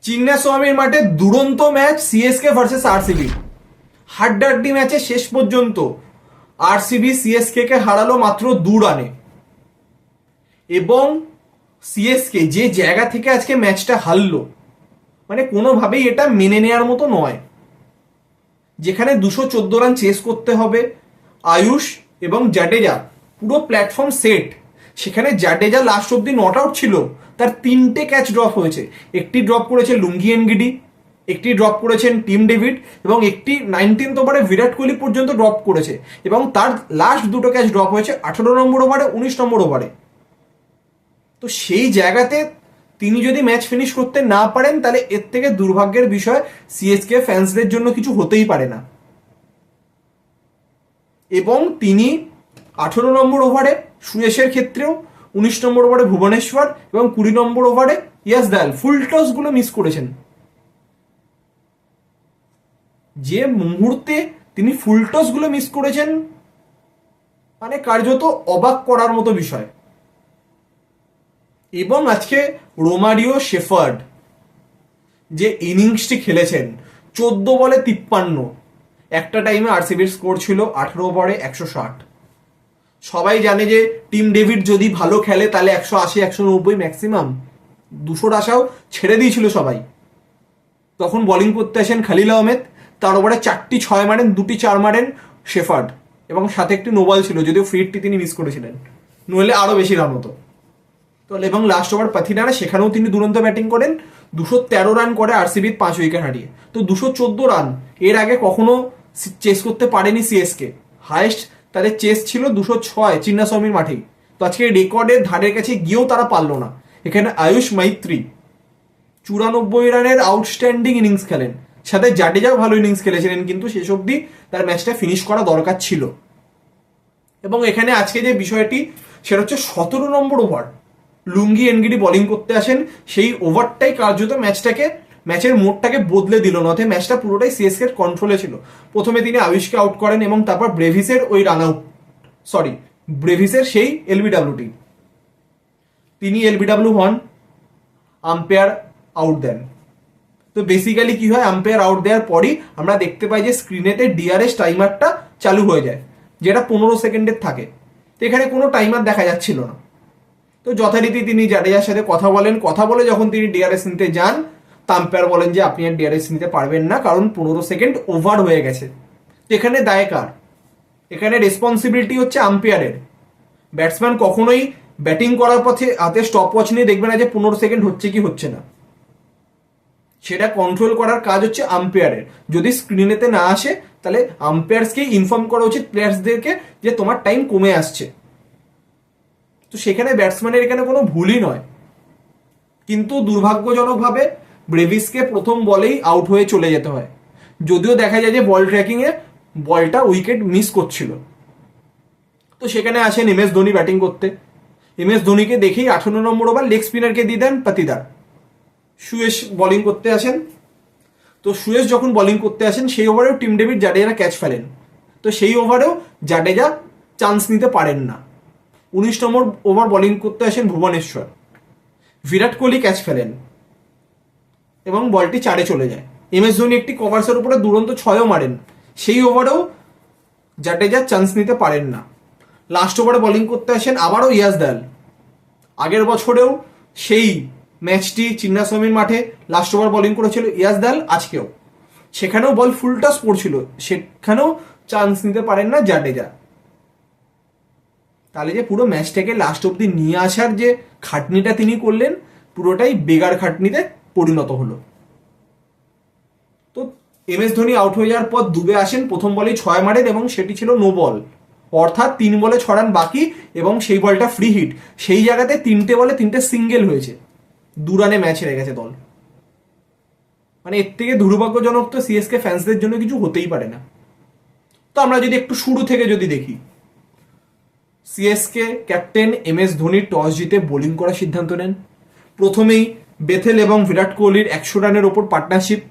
চিন্নাস্বামীর মাঠে দুরন্ত match CSK versus RCB. হাড্ডাহাড্ডি ম্যাচে শেষ পর্যন্ত আরসিবি সিএসকে কে হারালো মাত্র 2 রানে। এবং সিএসকে যে জায়গা থেকে আজকে ম্যাচটা হারলো, মানে কোনোভাবেই এটা মেনে নেওয়ার মতো নয়। যেখানে 214 রান চেস করতে হবে, আয়ুষ এবং জাডেজা পুরো প্ল্যাটফর্ম সেট, সেখানে জাডেজা লাস্ট অব্দি নট আউট ছিল, তার 3টে ক্যাচ ড্রপ হয়েছে। একটি ড্রপ করেছে লুঙ্গি এনগিডি, একটি ড্রপ করেছেন টিম ডেভিড, এবং একটি 19th ওভারে বিরাট কোহলি পর্যন্ত ড্রপ করেছে। এবং তার লাস্ট 2টো ক্যাচ ড্রপ হয়েছে 18 নম্বর ওভারে, 19 নম্বর ওভারে। তো সেই জায়গাতে তিনি যদি ম্যাচ ফিনিশ করতে না পারেন, তাহলে এর থেকে দুর্ভাগ্যের বিষয় সিএসকে ফ্যান্সদের জন্য কিছু হতেই পারে না। এবং তিনি 18 নম্বর ওভারে সুয়েশের ক্ষেত্রেও, 19 নম্বর ওভারে ভুবনেশ্বর এবং 20 নম্বর ওভারে ইয়াস দয়াল ফুল টস গুলো মিস করেছেন। যে মুহূর্তে তিনি ফুল টস গুলো মিস করেছেন, মানে কার্যত অবাক করার মতো বিষয়। এবং আজকে রোমারিও শেফার্ড যে ইনিংসটি খেলেছেন, 14 বলে 53, একটা টাইমে আরসিবির স্কোর ছিল 18 ওভারে 160। সবাই জানে যে টিম ডেভিড যদি ভালো খেলে তাহলে 180 190 ম্যাক্সিমাম, 200 আশাও ছেড়ে দিয়েছিল সবাই। তখন বোলিং করতে আসেন খালিল আহমেদ, তার ওভারে 4টি 6 মারেন, 2টি 4 মারেন শেফার্ড, এবং সাথে একটি নোবল ছিল, যদিও ফ্রিডটি তিনি মিস করেছিলেন, নইলে আরো বেশি রান হতো। তো এবং লাস্ট ওভার পাথিনারা, সেখানেও তিনি দুরন্ত ব্যাটিং করেন, 213 রান করে আরসিবির 5 উইকেট হারিয়ে। তো 214 রান এর আগে কখনো চেস করতে পারেনি সিএসকে। হাইয়েস্ট তাদের চেস ছিল 206 চিন্নাস্বামীর মাঠেই। তো আজকে রেকর্ডের ধারের কাছে গিয়েও তারা পারলো না। এখানে আয়ুষ মাইত্রী 94 রানের আউটস্ট্যান্ডিং ইনিংস খেলেন, সাথে জাডেজাও ভালো ইনিংস খেলেছিলেন, কিন্তু শেষ অব্দি তার ম্যাচটা ফিনিশ করা দরকার ছিল। এবং এখানে আজকে যে বিষয়টি, সেটা হচ্ছে 17 নম্বর ওভার লুঙ্গি এনগিডি বোলিং করতে আসেন, সেই ওভারটাই কার্যত ম্যাচের মোডটাকে বদলে দিল। নথে ম্যাচটা পুরোটাই সিএসকে কন্ট্রোলে ছিল। প্রথমে তিনি আয়ুষকে আউট করেন এবং তারপর ব্রেভিসের ওই রান আউট, ব্রেভিসের সেই এলবিডব্লিউটি, তিনি এলবিডব্লিউ হন, আম্পায়ার আউট দেন। তো বেসিক্যালি কি হয়, আম্পায়ার আউট দেওয়ার পরই আমরা দেখতে পাই যে স্ক্রিনেতে ডিআরএস টাইমারটা চালু হয়ে যায়, যেটা 15 সেকেন্ডের থাকে। তো এখানে কোনো টাইমার দেখা যাচ্ছিল না। তো যথারীতি তিনি জাডেজার সাথে কথা বলেন, কথা বলে যখন তিনি ডিআরএস নিতে যান, আম্পায়ার বলেন যে আপনি আর ডিআরএস নিতে পারবেন না, কারণ 15 সেকেন্ড ওভার হয়ে গেছে। তো এখানে দায় কার? এখানে রেসপন্সিবিলিটি হচ্ছে আম্পায়ারের। ব্যাটসম্যান কখনোই ব্যাটিং করার পথে হাতে স্টপ ওয়াচ নিয়ে দেখবে না যে 15 সেকেন্ড হচ্ছে কি হচ্ছে না। সেটা কন্ট্রোল করার কাজ হচ্ছে আম্পায়ারের। যদি স্ক্রিনেতে না আসে, তাহলে আম্পায়ার্সকে ইনফর্ম করা উচিত প্লেয়ার্সদেরকে যে তোমার টাইম কমে আসছে। তো সেখানে ব্যাটসম্যানের এখানে কোনো ভুলই নয়। কিন্তু দুর্ভাগ্যজনকভাবে ব্রেভিসকে প্রথম বলেই আউট হয়ে চলে যেতে হয়, যদিও দেখা যায় যে বল ট্র্যাকিংয়ে বলটা উইকেট মিস করছিল। তো সেখানে আসেন এম এস ধোনি ব্যাটিং করতে। এম এস ধোনিকে দেখেই 18 নম্বর ওভার লেগ স্পিনারকে দিয়ে দেন পাতিদার। সুয়েশ বোলিং করতে আসেন। তো সুয়েশ যখন বোলিং করতে আসেন, সেই ওভারেও টিম ডেভিড জাডেজা ক্যাচ ফেলেন। তো সেই ওভারেও জাডেজা চান্স নিতে পারেন না। 19 নম্বর ওভার বোলিং করতে আসেন ভুবনেশ্বর, বিরাট কোহলি ক্যাচ ফেলেন এবং বলটি 4-এ চলে যায়। এম এস ধোনি একটি কভার্সের উপরে দুরন্ত 6ও মারেন, সেই ওভারেও জাডেজা চান্স নিতে পারেন না। লাস্ট ওভারে বোলিং করতে আসেন আবারও ইয়াস দয়াল। আগের বছরেও সেই ম্যাচটি চিন্নাস্বামীর মাঠে লাস্ট ওভার বোলিং করেছিল ইয়াস দয়াল, আজকেও সেখানেও বল ফুল টস পড়ছিল, সেখানেও চান্স নিতে পারেন না জাডেজা। তাহলে যে পুরো ম্যাচটাকে লাস্ট অব্দি নিয়ে আসার যে খাটনিটা তিনি করলেন, পুরোটাই বেগার খাটনিতে পরিণত হলো। তো এম এস ধোনি আউট হয়ে যাওয়ার পর দুবে আসেন, প্রথম বলেই 6 মারেন এবং সেটি ছিল নো বল, অর্থাৎ 3 বলে 6 রান বাকি, এবং সেই বলটা ফ্রি হিট। সেই জায়গাতে 3টে বলে 3টে সিঙ্গেল হয়েছে, 2 রানে ম্যাচ হেরে গেছে দল। মানে এর থেকে দুর্ভাগ্যজনক তো সিএসকে ফ্যান্সদের জন্য কিছু হতেই পারে না। তো আমরা যদি একটু শুরু থেকে যদি দেখি, CSK captain M S Dhoni toss জিতে বোলিং করার সিদ্ধান্ত নেন। প্রথমেই বেথেল এবং বিরাট কোহলির 100 রানের ওপর পার্টনারশিপ,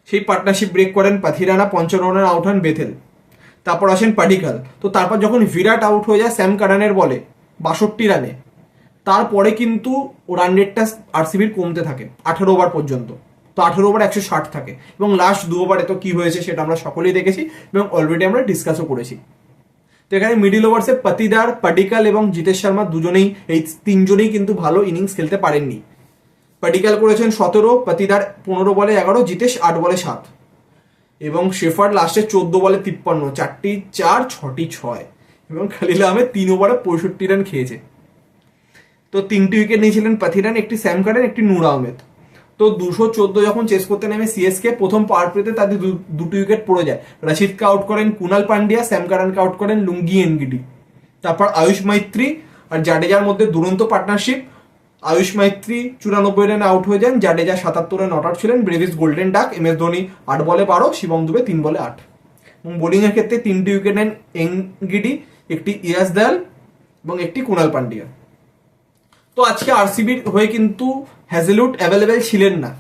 সেই পার্টনারশিপ ব্রেক করেন পাথিরানা, 55 রানে আউট হন বেথেল। তারপর আসেন পাডিকাল। তো তারপর যখন বিরাট আউট হয়ে যায় স্যাম কারানের বলে 62 রানে, তারপরে কিন্তু রান রেটটা আরসিবির কমতে থাকে 18 ওভার পর্যন্ত। তো 18 ওভার 160 থাকে, এবং লাস্ট 2 ওভারে তো কি হয়েছে সেটা আমরা সকলেই দেখেছি এবং অলরেডি আমরা ডিসকাসও করেছি। তো এখানে মিডিল ওভার্সে পাতিদার, পাডিকাল এবং জিতেশ শর্মা দুজনেই, এই তিনজনেই কিন্তু ভালো ইনিংস খেলতে পারেননি। পাডিকাল করেছেন 17, পাতিদার 15 বলে 11, জিতেশ 8 বলে 7, এবং শেফার্ড লাস্টে 14 বলে 53, 4টি 4, 6টি 6, এবং খালিল আহমেদ 3 ওভারে 65 রান খেয়েছে। তো 3টি উইকেট নিয়েছিলেন পাথিরান, একটি স্যাম কারেন, একটি নূর আহমেদ। তো 214 যখন চেস করতে নেমে সিএসকে প্রথম পাওয়ার প্লেতে তাদের দুটি উইকেট পড়ে যায়। রশিদকে আউট করেন কুনাল পান্ডিয়া, স্যাম কারানকে আউট করেন লুঙ্গি এনগিডি। তারপর আয়ুষ মাইত্রী আর জাডেজার মধ্যে দুরন্ত পার্টনারশিপ। আয়ুষ মাইত্রী 94 রানে আউট হয়ে যান, জাডেজা 77 রান নট আউট ছিলেন। Brevis golden duck, MS Dhoni 8 বলে 12, শিবম দুবে 3 বলে 8। এবং বোলিংয়ের ক্ষেত্রে 3টি উইকেট নেন এনগিডি, একটি ইয়াস দয়াল এবং একটি কুনাল পান্ডিয়া। তো আজকে আরসিবির হয়ে কিন্তু হ্যাজেলউড অ্যাভেলেবেল ছিলেন না,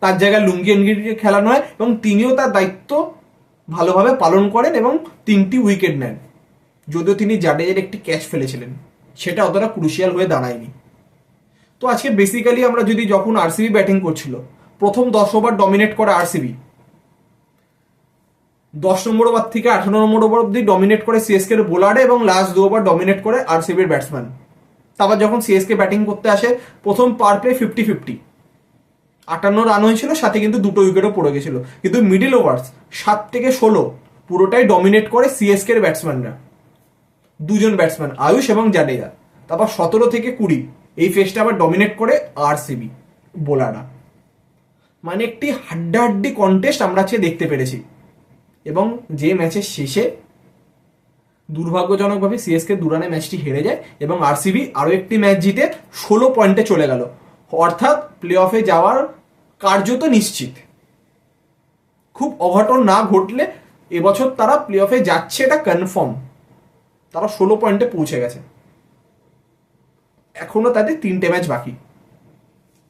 তার জায়গায় লুঙ্গি এনগিডিকে খেলানো হয় এবং তিনিও তার দায়িত্ব ভালোভাবে পালন করেন এবং 3টি উইকেট নেন। যদিও তিনি জাডেজার একটি ক্যাচ ফেলেছিলেন, সেটা অতটা ক্রুশিয়াল হয়ে দাঁড়ায়নি। তো আজকে বেসিক্যালি আমরা যদি যখন আরসিবি ব্যাটিং করছিল, প্রথম 10 ওভার ডমিনেট করে আরসিবি, 10 নম্বর ওভার থেকে 18 নম্বর ওভার অব্দি ডমিনেট করে সিএসকে এর বোলারে, এবং লাস্ট 2 ওভার ডমিনেট করে আরসিবির ব্যাটসম্যান। তারপর যখন সিএসকে ব্যাটিং করতে আসে, প্রথম পাওয়ার প্লে 50-50, 58 রান হয়েছিল, সাথে কিন্তু 2টো উইকেটও পড়ে গেছিল। কিন্তু মিডিল ওভার্স 7 থেকে 16 পুরোটাই ডমিনেট করে সিএসকে এর ব্যাটসম্যানরা, দুজন ব্যাটসম্যান আয়ুষ এবং জাডেজা। তারপর 17 থেকে 20 এই ফেজটা আবার ডমিনেট করে আরসিবি বোলাররা। মানে একটি হাড্ডাহাড্ডি কন্টেস্ট আমরা আজকে দেখতে পেরেছি, এবং যে ম্যাচের শেষে দুর্ভাগ্যজনকভাবে সিএসকে 2 রানে ম্যাচটি হেরে যায় এবং আরসিবি আরও একটি ম্যাচ জিতে 16 পয়েন্টে চলে গেল, অর্থাৎ প্লে অফে যাওয়ার কার্যত নিশ্চিত। খুব অঘটন না ঘটলে এবছর তারা প্লে অফে যাচ্ছে, এটা কনফার্ম। তারা 16 পয়েন্টে পৌঁছে গেছে, এখনো তাদের 3টে ম্যাচ বাকি।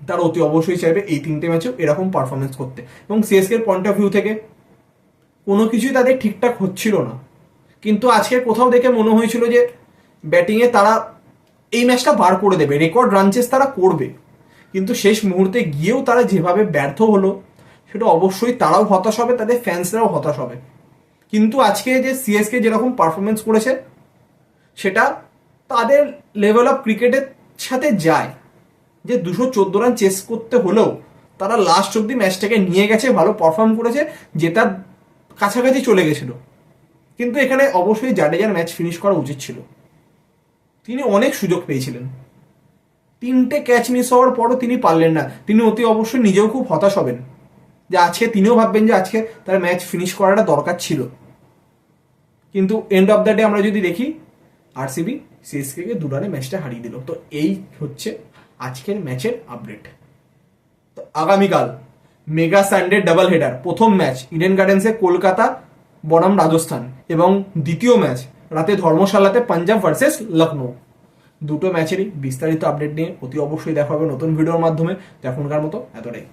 তারা অতি অবশ্যই চাইবে এই 3টে ম্যাচেও এরকম পারফরমেন্স করতে। এবং সিএসকে এর পয়েন্ট অফ ভিউ থেকে কোনো কিছুই তাদের ঠিকঠাক হচ্ছিল না, কিন্তু আজকে কোথাও দেখে মনে হয়েছিল যে ব্যাটিংয়ে তারা এই ম্যাচটা বার করে দেবে, রেকর্ড রানচেস তারা করবে। কিন্তু শেষ মুহূর্তে গিয়েও তারা যেভাবে ব্যর্থ হলো, সেটা অবশ্যই তারাও হতাশ হবে, তাদের ফ্যান্সরাও হতাশ হবে। কিন্তু আজকে যে সিএসকে যেরকম পারফরমেন্স করেছে, সেটা তাদের লেভেল অফ ক্রিকেটের সাথে যায়, যে 214 রান চেস করতে হলেও তারা লাস্ট অব্দি ম্যাচটাকে নিয়ে গেছে, ভালো পারফর্ম করেছে, জেতার কাছাকাছি চলে গেছিল। কিন্তু এখানে অবশ্যই জাডেজার ম্যাচ ফিনিশ করা উচিত ছিল, তিনি অনেক সুযোগ পেয়েছিলেন। 3টে ক্যাচ মিস হওয়ার পরও তিনি পারলেন না। তিনি অতি অবশ্যই নিজেও খুব হতাশ হবেন, যে আজকে তিনিও ভাববেন যে আজকে তার ম্যাচ ফিনিশ করাটা দরকার ছিল। কিন্তু এন্ড অফ দ্য ডে আমরা যদি দেখি, আরসিবি সিএসকে 2 রানে ম্যাচটা হারিয়ে দিল। তো এই হচ্ছে আজকের ম্যাচের আপডেট। তো আগামীকাল মেগা সানডে ডাবল হেডার, প্রথম ম্যাচ ইডেন গার্ডেন্সে কলকাতা বনাম রাজস্থান, এবং দ্বিতীয় ম্যাচ রাতে ধর্মশালাতে পাঞ্জাব ভার্সেস লখনৌ। দুটো ম্যাচেরই বিস্তারিত আপডেট নিয়ে অতি অবশ্যই দেখা হবে নতুন ভিডিওর মাধ্যমে। তো এখনকার মতো এতটাই।